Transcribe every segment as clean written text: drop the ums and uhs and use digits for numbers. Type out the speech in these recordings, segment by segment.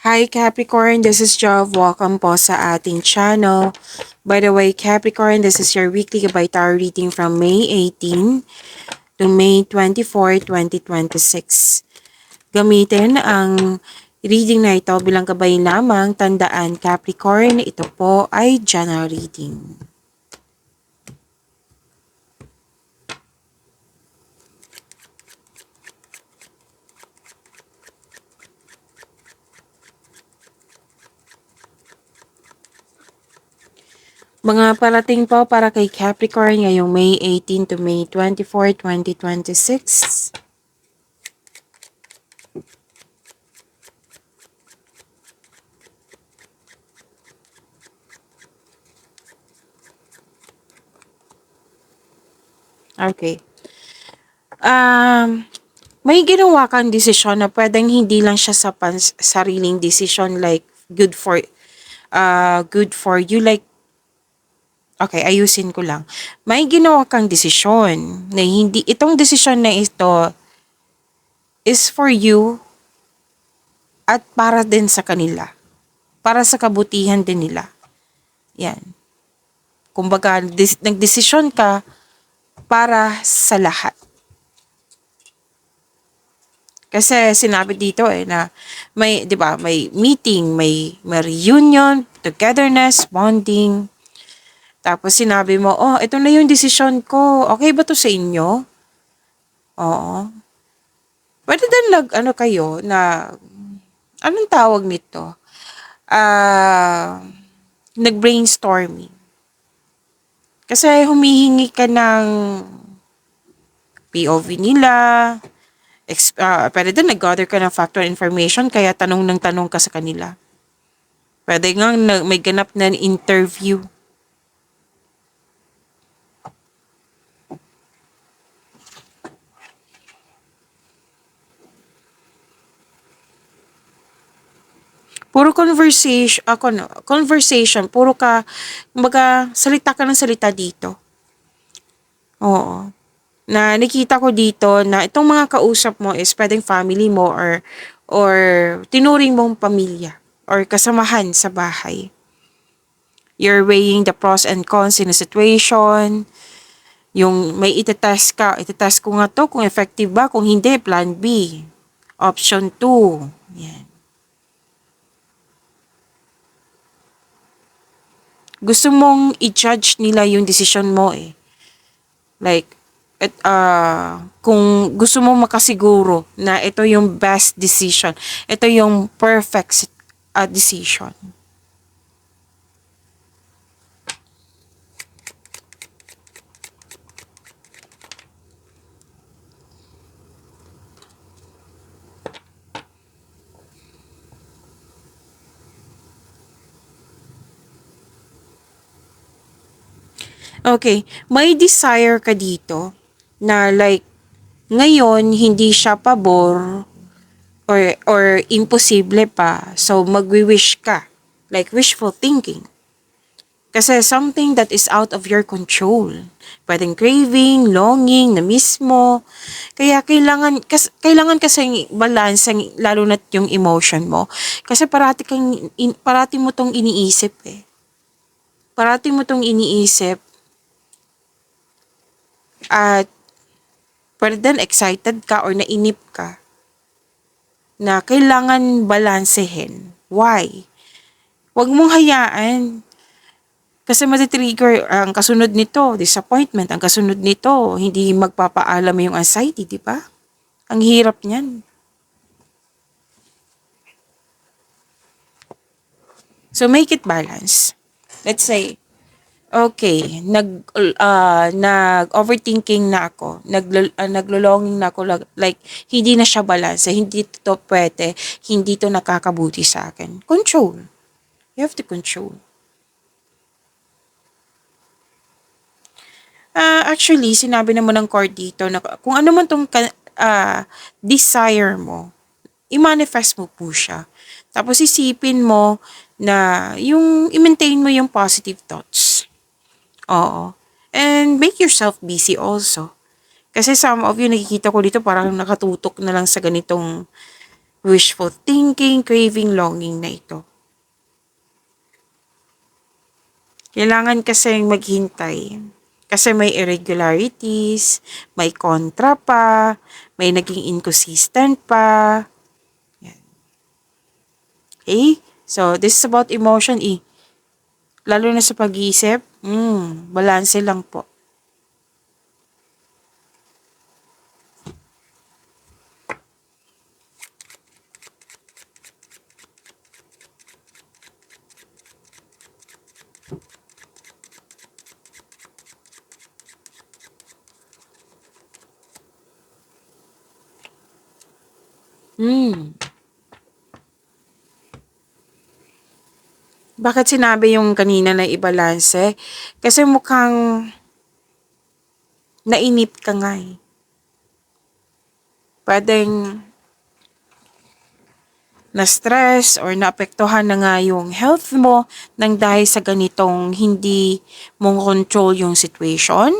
Hi Capricorn, this is Jov. Welcome po sa ating channel. By the way, Capricorn, this is your weekly gabay tarot reading from May 18 to May 24, 2026. Gamitin ang reading na ito bilang gabay lamang. Tandaan, Capricorn, ito po ay general reading. Mga parating po para kay Capricorn ngayong May 18 to May 24, 2026. Okay. May ginawa kang desisyon na pwedeng hindi lang siya sa sariling desisyon like good for you like okay, ayusin ko lang. May ginawa kang desisyon na hindi itong desisyon na ito is for you at para din sa kanila. Para sa kabutihan din nila. Yan. Kumbaga, nagdesisyon ka para sa lahat. Kasi sinabi dito na may, 'di ba, may meeting, may reunion, togetherness, bonding. Tapos sinabi mo, "Oh, ito na yung desisyon ko. Okay ba 'to sa inyo?" Oo. Pwede din kayo na anong tawag nito? Nag-brainstorming. Kasi humihingi ka ng POV nila, pwede din nag-gather ka ng factual information kaya tanong ng tanong ka sa kanila. Pwede nga may ganap na interview. Puro conversation, puro ka, kumbaga, salita ka ng salita dito. Oo. Na nakita ko dito na itong mga kausap mo is pwedeng family mo or tinuring mong pamilya or kasamahan sa bahay. You're weighing the pros and cons in a situation. Yung may itetest ko nga to kung effective ba, kung hindi, plan B. Option 2. Yan. Gusto mong i-judge nila yung decision mo eh. Like, kung gusto mo makasiguro na ito yung best decision, ito yung perfect decision. Okay, may desire ka dito na like ngayon hindi siya pabor or imposible pa. So magwi-wish ka. Like wishful thinking. Kasi something that is out of your control. Pwedeng craving, longing, na mismo. Kaya kailangan kasi balance lalo na yung emotion mo. Kasi parati mo tong iniisip eh. Parati mo tong iniisip at pwede din excited ka or nainip ka na kailangan balansehin. Why? Huwag mong hayaan. Kasi matitrigger ang kasunod nito, disappointment. Ang kasunod nito, hindi magpapaalam yung anxiety, di ba? Ang hirap niyan. So make it balance. Let's say, okay, nag-overthinking na ako, naglolonging na ako, like, hindi na siya balance, hindi to pwede, hindi to nakakabuti sa akin. Control. You have to control. Actually, sinabi naman ng court dito na kung ano man tong desire mo, i-manifest mo po siya. Tapos isipin mo na i-maintain mo yung positive thoughts. Oo. And make yourself busy also. Kasi some of you nakikita ko dito parang nakatutok na lang sa ganitong wishful thinking, craving, longing na ito. Kailangan kasing maghintay. Kasi may irregularities, may kontra pa, may naging inconsistent pa. Yan. Okay? So, this is about emotion eh. Lalo na sa pag-iisip, balanse lang po. Bakit sinabi yung kanina na ibalanse? Kasi mukhang nainip ka nga eh. Pwedeng na-stress or naapektuhan na nga yung health mo nang dahil sa ganitong hindi mong control yung situation.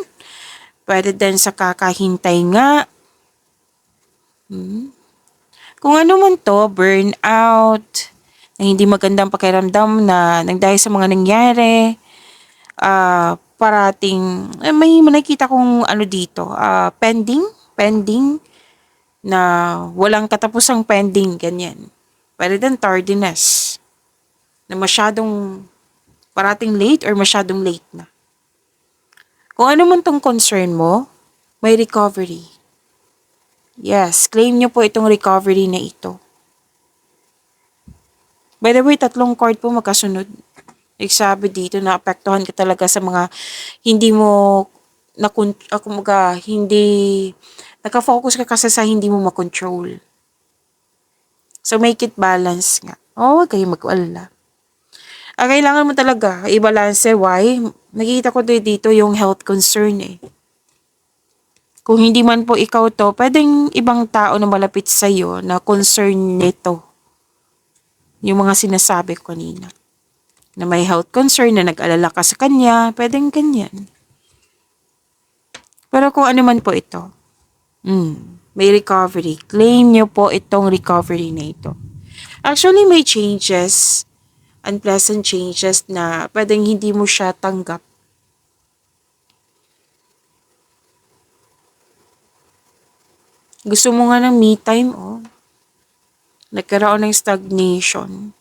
Pwede din sa kakahintay nga. Kung ano man to, burnout, na hindi magandang pakiramdam na nang dahil sa mga nangyari, parating, may nakikita kong ano dito, pending, na walang katapusang pending, ganyan. Pwede din tardiness, na masyadong parating late or masyadong late na. Kung ano man tong concern mo, may recovery. Yes, claim nyo po itong recovery na ito. By the way, 3 card po magkasunod. Sabi dito na apektuhan ka talaga sa mga hindi mo hindi naka-focus ka kasi sa hindi mo makontrol. So make it balance nga. Huwag kayong mag-alala. Kailangan mo talaga i-balance. Why? Nakikita ko dito yung health concern eh. Kung hindi man po ikaw to, pwedeng ibang tao na malapit sa'yo na concern nito. Yung mga sinasabi ko kanina. Na may health concern na nag-alala ka sa kanya, pwedeng ganyan. Pero kung ano man po ito, may recovery. Claim nyo po itong recovery na ito. Actually, may changes, unpleasant changes na pwedeng hindi mo siya tanggap. Gusto mo nga ng me time, oh. Nagkaroon ng stagnation.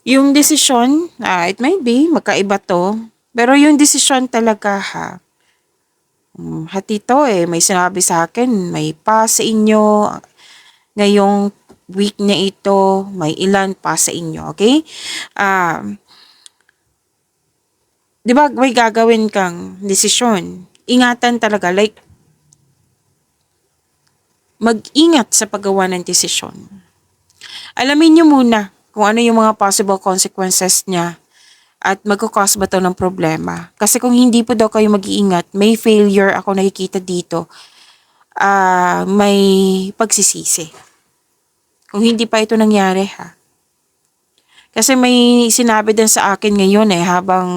Yung desisyon, it might be, magkaiba to. Pero yung desisyon talaga hati to eh. May sinabi sa akin, may pa sa inyo. Ngayong week na ito, may ilan pa sa inyo, okay? Di ba may gagawin kang desisyon? Ingatan talaga, like, mag-ingat sa paggawa ng desisyon. Alamin nyo muna kung ano yung mga possible consequences niya at magkakause ba to ng problema. Kasi kung hindi po daw kayo mag-iingat, may failure ako nakikita dito. May pagsisisi. Kung hindi pa ito nangyari ha. Kasi may sinabi din sa akin ngayon habang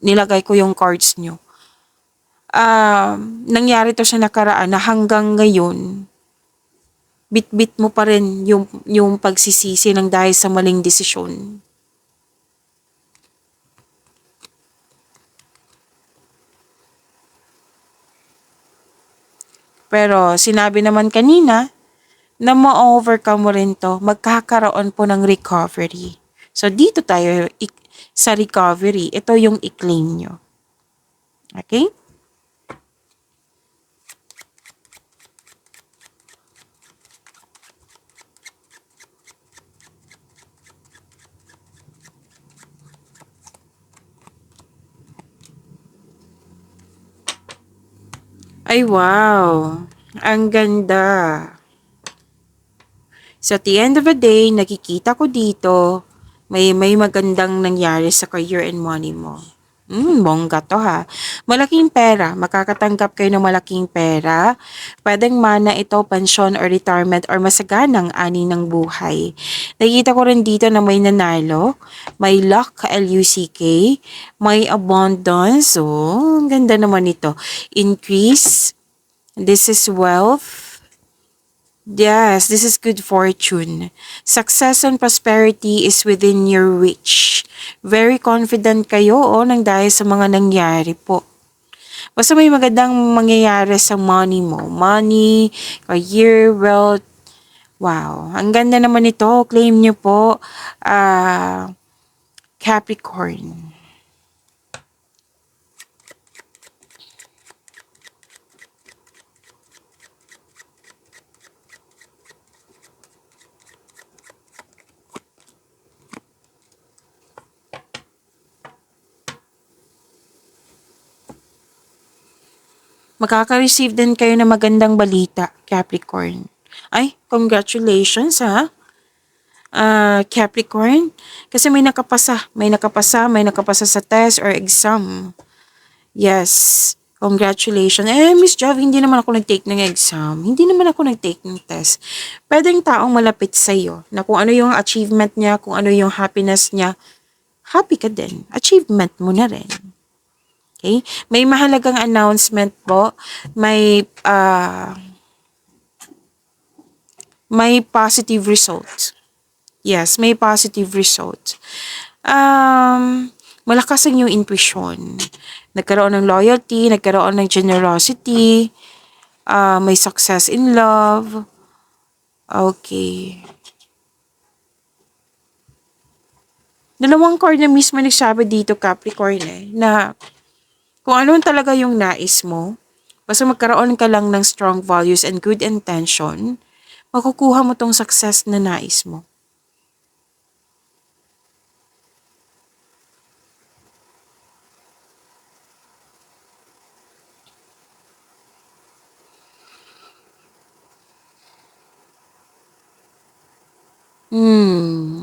nilagay ko yung cards nyo. Nangyari to sa nakaraan na hanggang ngayon, bit-bit mo pa rin yung pagsisisi ng dahil sa maling desisyon. Pero sinabi naman kanina na ma-overcome mo rin to, magkakaroon po ng recovery. So dito tayo sa recovery, ito yung i-claim nyo. Okay? Ay, wow. Ang ganda. So, at the end of the day, nakikita ko dito, may magandang nangyari sa career and money mo. Bongga to ha. Malaking pera. Makakatanggap kayo ng malaking pera. Pwedeng mana ito, pensyon or retirement or masaganang ani ng buhay. Nakikita ko rin dito na may nanalo. May luck, L-U-C-K. May abundance. Oh, ang ganda naman ito. Increase. This is wealth. Yes, this is good fortune. Success and prosperity is within your reach. Very confident kayo nang dahil sa mga nangyari po. Basta may magandang mangyayari sa money mo. Money, career, wealth. Wow, ang ganda naman ito. Claim nyo po, Capricorn. Makaka-receive din kayo ng magandang balita, Capricorn. Ay, congratulations ha, Capricorn. Kasi may nakapasa sa test or exam. Yes, congratulations. Miss Jav, hindi naman ako nag-take ng exam. Hindi naman ako nag-take ng test. Pwedeng taong malapit sa'yo na kung ano yung achievement niya, kung ano yung happiness niya, happy ka din. Achievement mo na rin. Okay? May mahalagang announcement po. May positive result. Yes, may positive result. Malakas ang iyong intuition. Nagkaroon ng loyalty, nagkaroon ng generosity, may success in love. Okay. Dalawang card na mismo nagsabi dito, Capricorn, na kung ano talaga yung nais mo, basta magkaroon ka lang ng strong values and good intention, makukuha mo tong success na nais mo.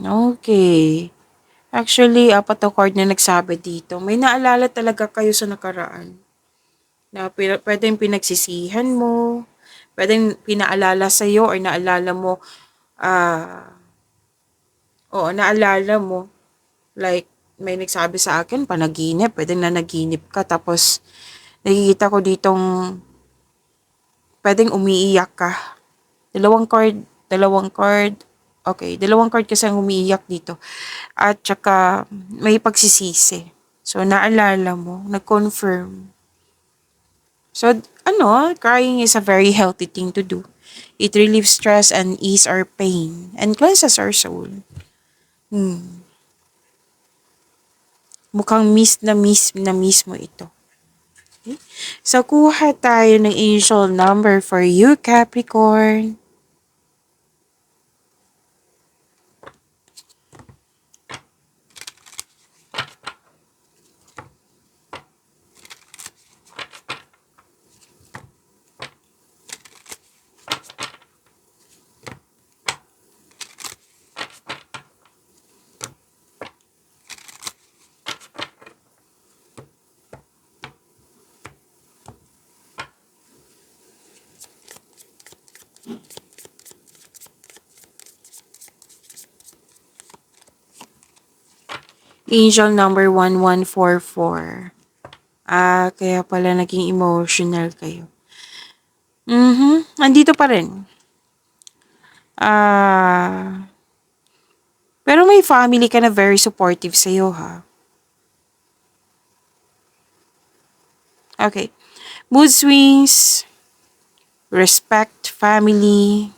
Okay. Actually, apat na card na nagsabi dito. May naalala talaga kayo sa nakaraan na pwedeng pinagsisihan mo, pwedeng pinaalala sa'yo or naalala mo, naalala mo, like, may nagsabi sa akin, panaginip, pwedeng nanaginip ka, tapos, nakikita ko ditong, pwedeng umiiyak ka. Dalawang card, okay, dalawang card kasi ang umiiyak dito. At saka, may pagsisisi. So, naalala mo, nag-confirm. So, crying is a very healthy thing to do. It relieves stress and ease our pain and cleanses our soul. Mukhang miss mo ito. Okay? So, kuha tayo ng angel number for you, Capricorn. Angel number 1144. Kaya pala naging emotional kayo. Andito pa rin. Pero may family ka na very supportive sa'yo, ha? Okay. Mood swings, respect, family,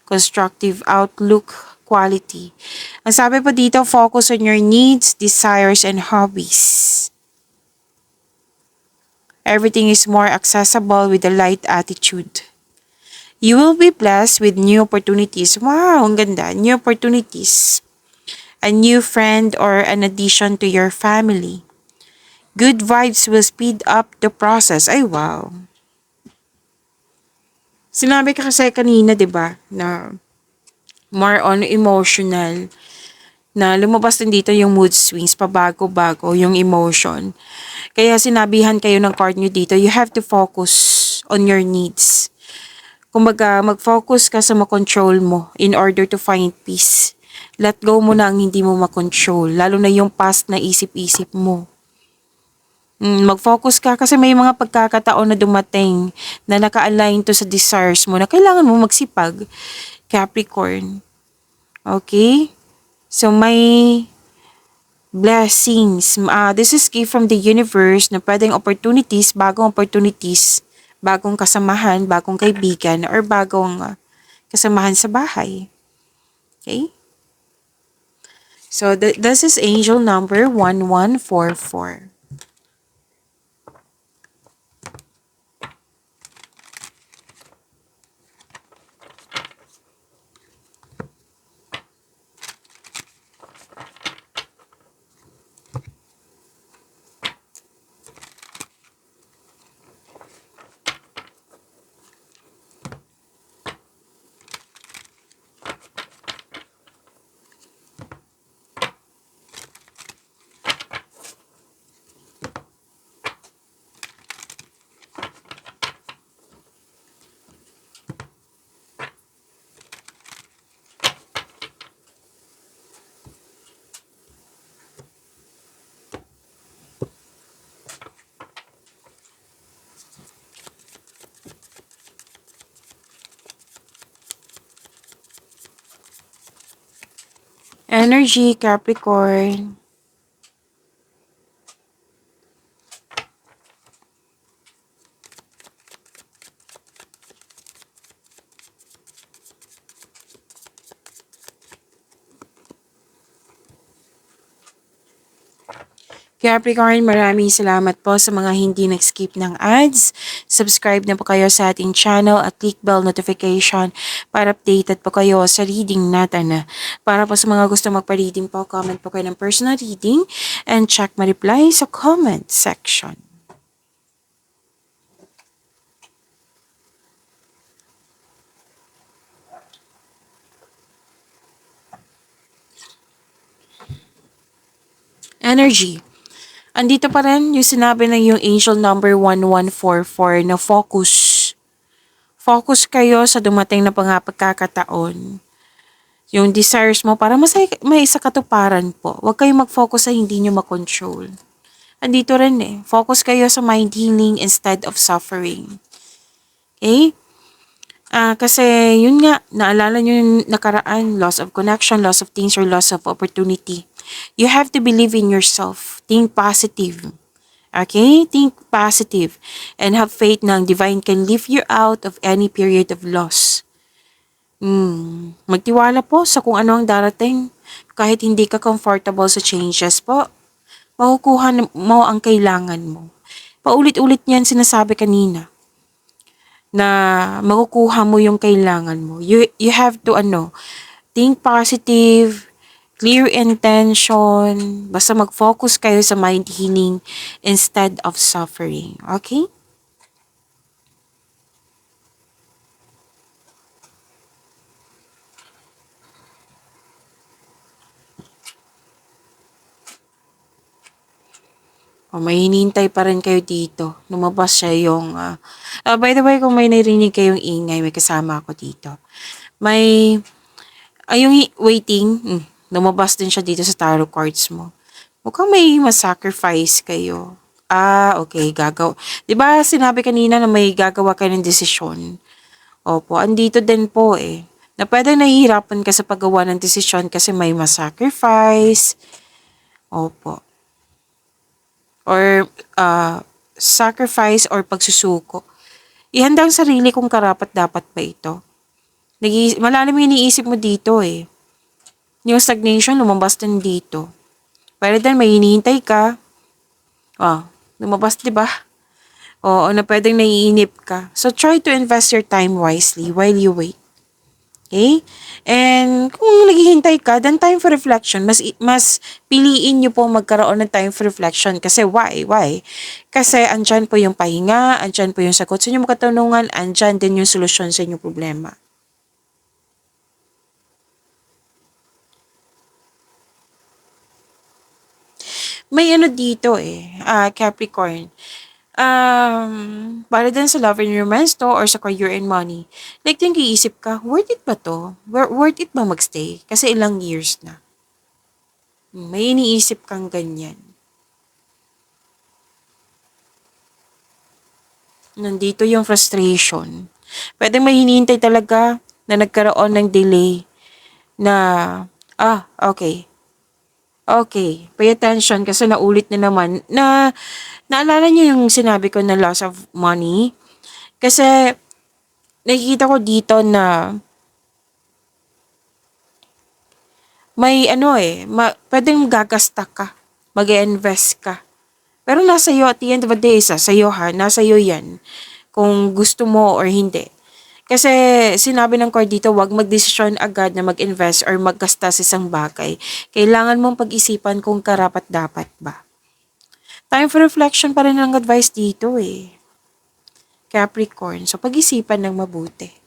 constructive outlook, quality. Ang sabi pa dito, focus on your needs, desires, and hobbies. Everything is more accessible with a light attitude. You will be blessed with new opportunities. Wow, ang ganda. New opportunities. A new friend or an addition to your family. Good vibes will speed up the process. Ay, wow. Sinabi ka kasi kanina, di ba, na more on emotional, na lumabas din dito yung mood swings, pabago-bago yung emotion. Kaya sinabihan kayo ng card nyo dito, you have to focus on your needs. Kumbaga, mag-focus ka sa makontrol mo in order to find peace. Let go mo na ang hindi mo makontrol, lalo na yung past na isip-isip mo. Mag-focus ka kasi may mga pagkakataon na dumating na naka-align to sa desires mo na kailangan mo magsipag, Capricorn. Okay? So, may blessings. This is gift from the universe na pwedeng opportunities, bagong kasamahan, bagong kaibigan, or bagong kasamahan sa bahay. Okay? So, this is angel number 1144. Energy, Capricorn. Capricorn, maraming salamat po sa mga hindi nag-skip ng ads. Subscribe na po kayo sa ating channel at click bell notification para updated po kayo sa reading natin. Para po sa mga gusto magpa-reading po, comment po kayo ng personal reading and check my reply sa comment section. Energy. Andito pa rin yung sinabi ng yung angel number 1144 na focus. Focus kayo sa dumating na pagkakataon. Yung desires mo para may isa katuparan po. Huwag kayong mag-focus sa hindi nyo makontrol. Andito rin focus kayo sa mind healing instead of suffering. Okay? Kasi yun nga, naalala nyo yung nakaraan, loss of connection, loss of things, or loss of opportunity. You have to believe in yourself. Think positive. Okay? Think positive. And have faith na ang divine can lift you out of any period of loss. Magtiwala po sa kung ano ang darating. Kahit hindi ka comfortable sa changes po, makukuha mo ang kailangan mo. Paulit-ulit niyan sinasabi kanina na makukuha mo yung kailangan mo. You have to think positive, clear intention, basta mag-focus kayo sa mind healing instead of suffering. Okay? May hinihintay pa rin kayo dito. Lumabas siya yung... by the way, kung may narinig kayong ingay, may kasama ako dito. May... yung waiting, lumabas din siya dito sa tarot cards mo. Mukhang may masacrifice kayo. Okay, gagawa. Diba sinabi kanina na may gagawa kayo ng desisyon? Opo, andito din po na pwede nahihirapan ka sa paggawa ng desisyon kasi may masacrifice. Opo. Or sacrifice or pagsusuko. Ihanda ang sarili kung karapat-dapat ba ito. Malalim yung iniisip mo dito Yung stagnation, lumabas din dito. Pero din, may hinihintay ka. Lumabas, diba? Oo, na pwedeng naiinip ka. So, try to invest your time wisely while you wait. Okay? And kung naghihintay ka, then time for reflection. Mas piliin nyo po magkaroon ng time for reflection. Kasi why? Kasi andyan po yung pahinga, andyan po yung sagot sa inyong katanungan, andyan din yung solusyon sa inyong problema. may ano dito Capricorn. Para din sa love and romance to or sa career and money. Like, yung iisip ka, worth it ba to? Worth it ba magstay? Kasi ilang years na. May iniisip kang ganyan. Nandito yung frustration. Pwede may hinihintay talaga na nagkaroon ng delay na, okay. Okay, pay attention kasi naulit na naman na naalala niyo yung sinabi ko na loss of money? Kasi nakikita ko dito na may pwedeng gagasta ka, mag-invest ka. Pero nasa iyo at the end of the day, sa'yo nasa iyo yan kung gusto mo or hindi. Kasi sinabi ng card dito, wag magdesisyon agad na mag-invest or maggasta sa isang bagay. Kailangan mong pag-isipan kung karapat-dapat ba. Time for reflection pa rin ang advice dito Capricorn. So, pag-isipan ng mabuti.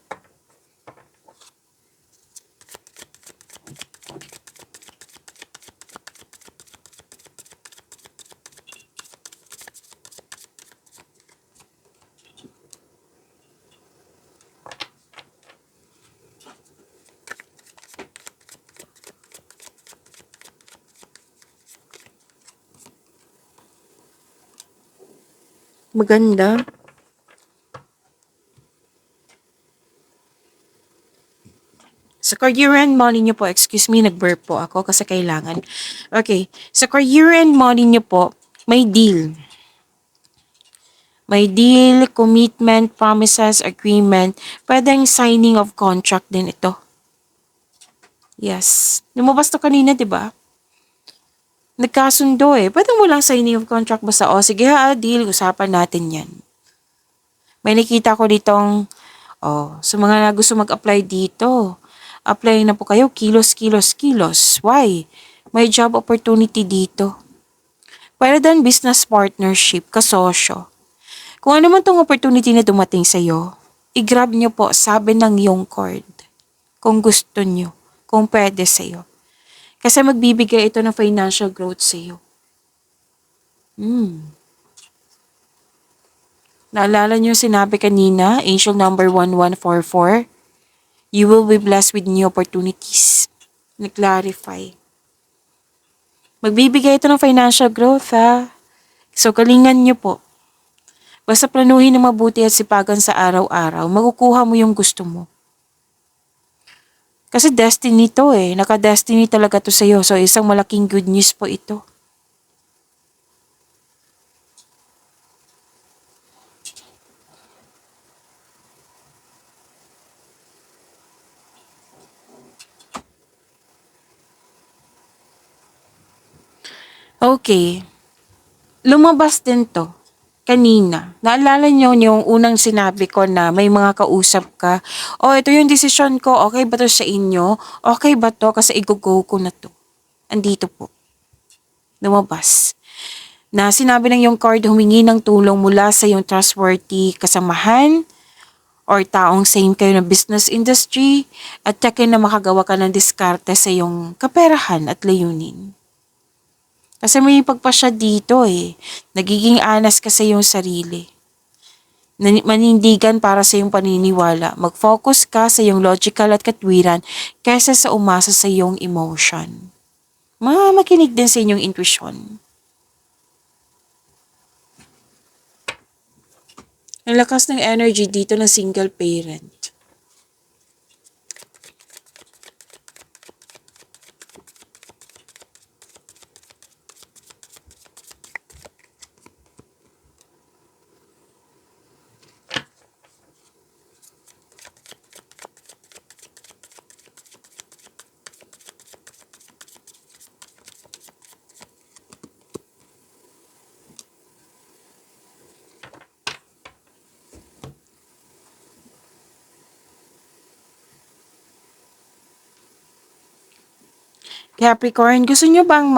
Maganda. Sa career and money nyo po, excuse me, nag-burp po ako kasi kailangan. Okay, sa career and money nyo po, may deal. May deal, commitment, promises, agreement. Pwedeng signing of contract din ito. Yes. Lumabas to kanina, di ba? Nagkasundo Pwedeng walang signing of contract basta, sige deal, usapan natin yan. May nakita ko ditong, sa mga gusto mag-apply dito, apply na po kayo, kilos. Why? May job opportunity dito. Pwede din business partnership, kasosyo. Kung ano man tong opportunity na dumating sa'yo, i-grab nyo po, sabi ng yung card. Kung gusto nyo, kung pwede sa'yo. Kasi magbibigay ito ng financial growth sa'yo. Naalala nyo sinabi kanina, angel number 1144, you will be blessed with new opportunities. Nag-clarify. Magbibigay ito ng financial growth So galingan nyo po. Basta planuhin na mabuti at sipagan sa araw-araw, makukuha mo yung gusto mo. Kasi destiny to Naka-destiny talaga to sa'yo. So isang malaking good news po ito. Okay. Lumabas din to kanina. Naalala nyo yung unang sinabi ko na may mga kausap ka. Ito yung desisyon ko. Okay ba to sa inyo? Okay ba to? Kasi i-go ko na to. Andito po. Lumabas. Na sinabi ng yung card, humingi ng tulong mula sa yung trustworthy kasamahan or taong same kayo ng business industry at tiyakin na makagawa ka ng diskarte sa yung kaperahan at layunin. Kasi may pagpasya dito Nagiging honest kasi yung sarili. Manindigan para sa iyong paniniwala. Mag-focus ka sa iyong logical at katwiran kaysa sa umasa sa iyong emotion. Makinig din sa inyong intuition. Ang lakas ng energy dito ng single parent. Capricorn, gusto nyo bang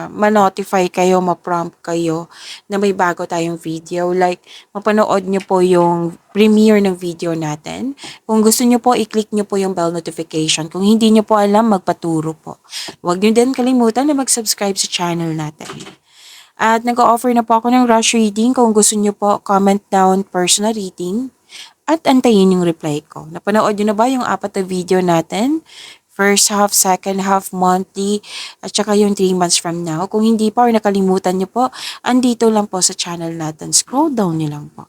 ma-notify kayo, ma-prompt kayo na may bago tayong video? Like, mapanood nyo po yung premiere ng video natin. Kung gusto nyo po, i-click nyo po yung bell notification. Kung hindi nyo po alam, magpaturo po. Huwag nyo din kalimutan na mag-subscribe sa channel natin. At nag-o-offer na po ako ng rush reading. Kung gusto niyo po, comment down personal reading at antayin yung reply ko. Napanood niyo na ba yung apat na video natin? First half, second half, monthly, at saka yung 3 months from now. Kung hindi pa or nakalimutan niyo po, andito lang po sa channel natin. Scroll down niyo lang po.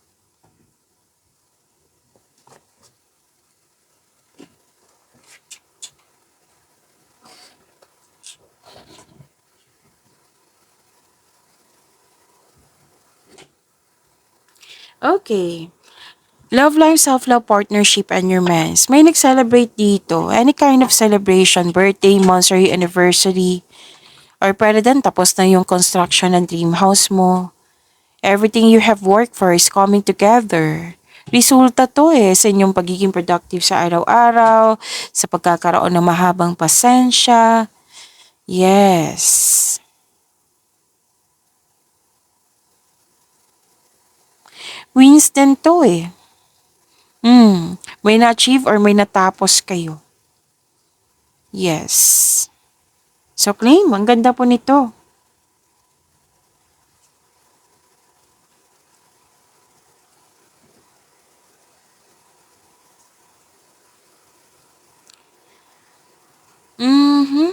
Okay. Love life, self-love, partnership, and romance. May nag-celebrate dito. Any kind of celebration, birthday, monthsary, anniversary, or pwede din tapos na yung construction ng dream house mo. Everything you have worked for is coming together. Resulta to sa inyong pagiging productive sa araw-araw, sa pagkakaroon ng mahabang pasensya. Yes. Wins din to May na-achieve or may natapos kayo. Yes. So claim, ang ganda po nito. Mhm.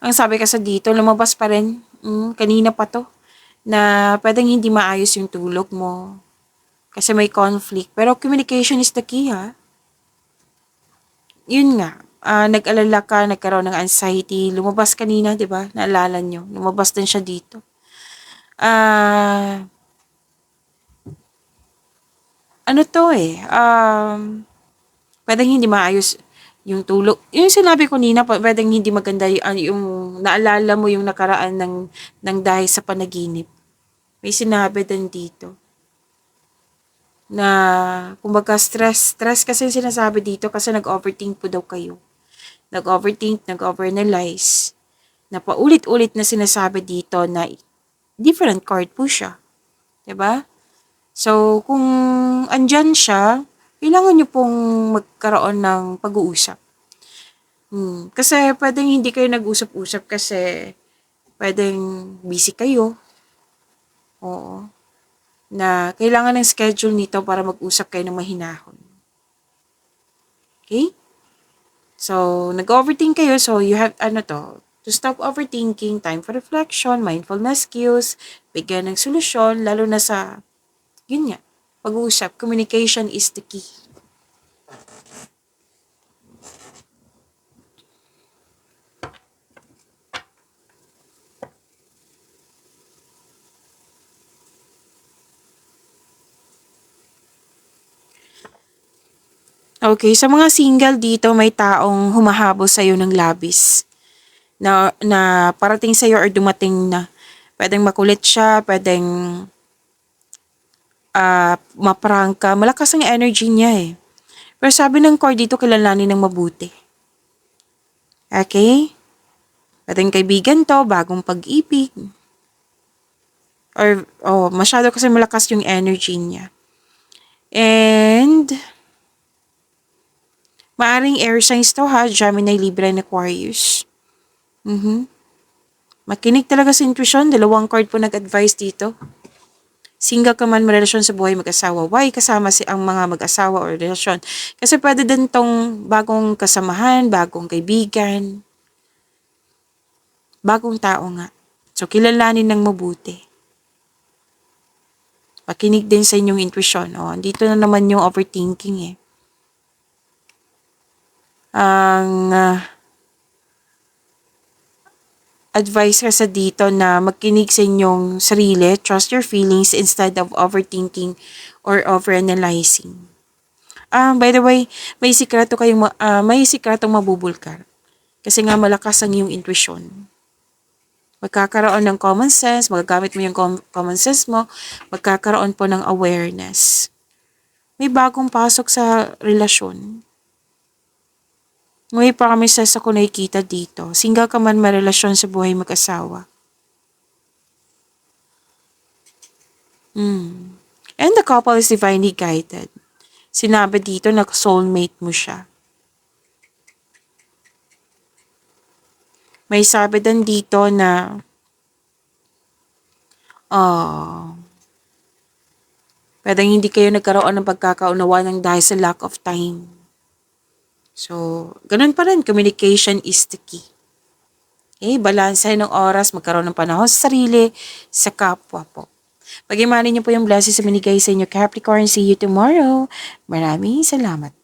Ang sabi kasi dito, lumabas pa rin, kanina pa to, na pwedeng hindi maayos yung tulog mo. Kasi may conflict. Pero communication is the key, ha? Yun nga, nag-alala ka, nagkaroon ng anxiety, lumabas kanina, di ba? Naalala nyo, lumabas din siya dito. Ano to pwedeng hindi maayos yung tulog. Yung sinabi ko nina, pwedeng hindi maganda yung naalala mo yung nakaraan ng dahil sa panaginip. May sinabi din dito na kumbaga stress kasi yung sinasabi dito kasi nag-overthink po daw kayo. Nag-overthink, nag-overanalyze. Na paulit-ulit na sinasabi dito na different card po siya. 'Di ba? So, kung andyan siya, kailangan nyo pong magkaroon ng pag-uusap. Kasi pwedeng hindi kayo nag-usap-usap kasi pwedeng busy kayo. Oo. Na kailangan ng schedule nito para mag-usap kayo ng mahinahon. Okay? So, nag-overthink kayo. So, you have, to stop overthinking, time for reflection, mindfulness skills, bigyan ng solusyon, lalo na sa, yun nga, pag-uusap. Communication is the key. Okay, sa mga single dito, may taong humahabol sa'yo ng labis. Na parating sa'yo or dumating na. Pwedeng makulit siya, pwedeng maprangka. Malakas ang energy niya Pero sabi ng card dito, kilalanin ng mabuti. Okay? Pwedeng kaibigan to, bagong pag-ibig. Or, masyado kasi malakas yung energy niya. And, maaring air signs to ha, Gemini, Libra, and Aquarius. Makinig talaga sa intuition, dalawang card po nag-advise dito. Single ka man, relasyon sa buhay mag-asawa. Why kasama ang mga mag-asawa o relasyon? Kasi pwede din tong bagong kasamahan, bagong kaibigan, bagong tao nga. So, kilalanin ng mabuti. Pakinig din sa inyong intuition. Dito na naman yung overthinking Ang advice ka sa dito na magkinig sa inyong sarili, trust your feelings instead of overthinking or overanalyzing. By the way, may sikretong mabubulkar. Kasi nga malakas ang iyong intuition. Magkakaroon ng common sense, magagamit mo yung common sense mo, magkakaroon po ng awareness. May bagong pasok sa relasyon. May promises ako nakikita dito. Single ka man marelasyon sa buhay mag-asawa. And the couple is divinely guided. Sinabi dito na soulmate mo siya. May sabi din dito na ah pwedeng hindi kayo nagkaroon ng pagkakaunawaan ng dahil sa lack of time. So, ganun pa rin, communication is the key. Okay, balansahin ng oras, magkaroon ng panahon sa sarili, sa kapwa po. Pag-imanin niyo po yung blessings sa binigay sa inyo, Capricorn. See you tomorrow. Maraming salamat.